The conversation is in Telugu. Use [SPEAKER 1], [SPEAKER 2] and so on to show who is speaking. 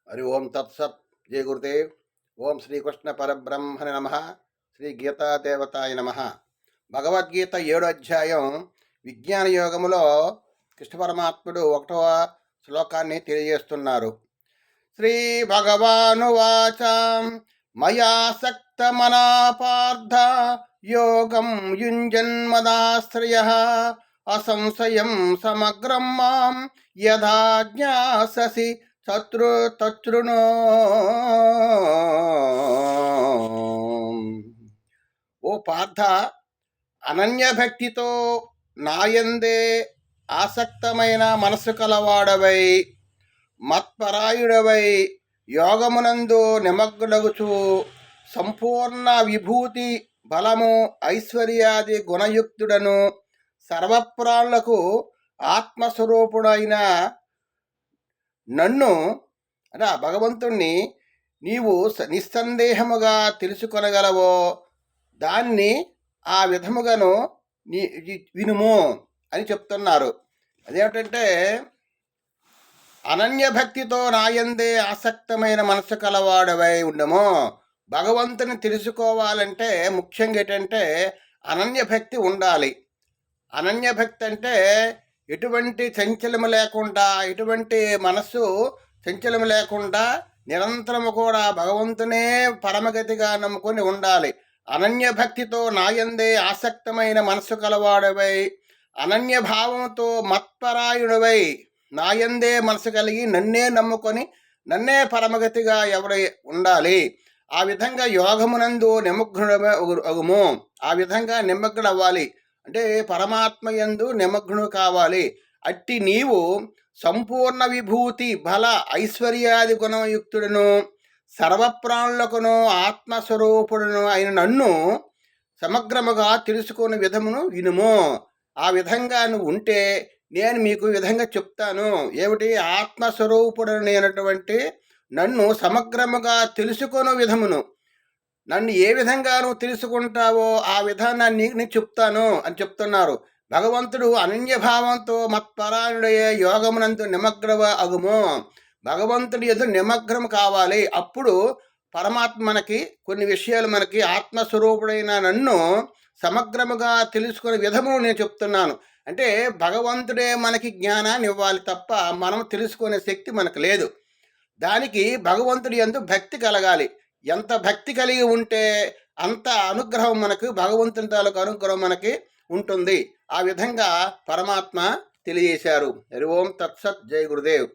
[SPEAKER 1] హరి ఓం తత్సత్. జయ గురుదేవ్. ఓం శ్రీకృష్ణ పరబ్రహ్మణ నమ. శ్రీ గీతాదేవతాయ నమ. భగవద్గీత 7వ అధ్యాయం విజ్ఞాన యోగములో కృష్ణ పరమాత్ముడు 1వ శ్లోకాన్ని తెలియజేస్తున్నారు. శ్రీ భగవానువాచ మయాసక్త మనా పార్థ యోగం యుంజన్మదాశ్రయ అసంశయం సమగ్రం మాం యథా జ్ఞాససి తృణో. ఓ పార్థ, అనన్యభక్తితో నాయందే ఆసక్తమైన మనసు కలవాడవై మత్పరాయుడవై యోగమునందు నిమగ్నగుచు సంపూర్ణ విభూతి బలము ఐశ్వర్యాది గుణయుక్తుడను సర్వప్రాణులకు ఆత్మస్వరూపుడైన నన్ను భగవంతుణ్ణి నీవు నిస్సందేహముగా తెలుసుకొనగలవో దాన్ని ఆ విధముగాను వినుము అని చెప్తున్నారు. అదేమిటంటే, అనన్యభక్తితో నాయందే ఆసక్తమైన మనసు కలవాడవై ఉండము. భగవంతుని తెలుసుకోవాలంటే ముఖ్యంగా ఏంటంటే అనన్యభక్తి ఉండాలి. అనన్యభక్తి అంటే ఎటువంటి చంచలము లేకుండా, ఎటువంటి మనస్సు చంచలము లేకుండా నిరంతరము కూడా భగవంతునే పరమగతిగా నమ్ముకొని ఉండాలి. అనన్యభక్తితో నాయందే ఆసక్తమైన మనసు కలవాడవై అనన్యభావంతో మత్పరాయుడవై నాయందే మనసు కలిగి నన్నే నమ్ముకొని నన్నే పరమగతిగా ఎవడై ఉండాలి. ఆ విధంగా యోగమునందు నిమగ్నుడము. ఆ విధంగా నిమగ్నవ్వాలి అంటే పరమాత్మ యందు నిమగ్నుడు కావాలి. అట్టి నీవు సంపూర్ణ విభూతి బల ఐశ్వర్యాది గుణయుక్తుడును సర్వప్రాణులకును ఆత్మస్వరూపుడును అయిన నన్ను సమగ్రముగా తెలుసుకునే విధమును వినుము. ఆ విధంగా నువ్వు ఉంటే నేను మీకు విధంగా చెప్తాను. ఏమిటి? ఆత్మస్వరూపుడైనటువంటి నన్ను సమగ్రముగా తెలుసుకునే విధమును, నన్ను ఏ విధంగా నువ్వు తెలుసుకుంటావో ఆ విధానాన్ని నేను చెప్తాను అని చెప్తున్నారు. భగవంతుడు అనన్యభావంతో మత్పరాయణుడయ్యే యోగమునందు నిమగ్నవ అగుము. భగవంతుడి ఎదురు నిమగ్నం కావాలి. అప్పుడు పరమాత్మ మనకి కొన్ని విషయాలు మనకి ఆత్మస్వరూపుడైన నన్ను సమగ్రముగా తెలుసుకునే విధమును నేను చెప్తున్నాను. అంటే భగవంతుడే మనకి జ్ఞానాన్ని ఇవ్వాలి తప్ప మనం తెలుసుకునే శక్తి మనకు లేదు. దానికి భగవంతుడి యందు భక్తి కలగాలి. ఎంత భక్తి కలిగి ఉంటే అంత అనుగ్రహం మనకు, భగవంతుని తాలూకు అనుగ్రహం మనకి ఉంటుంది. ఆ విధంగా పరమాత్మ తెలియజేశారు. హరి ఓం తత్సత్. జై గురుదేవ్.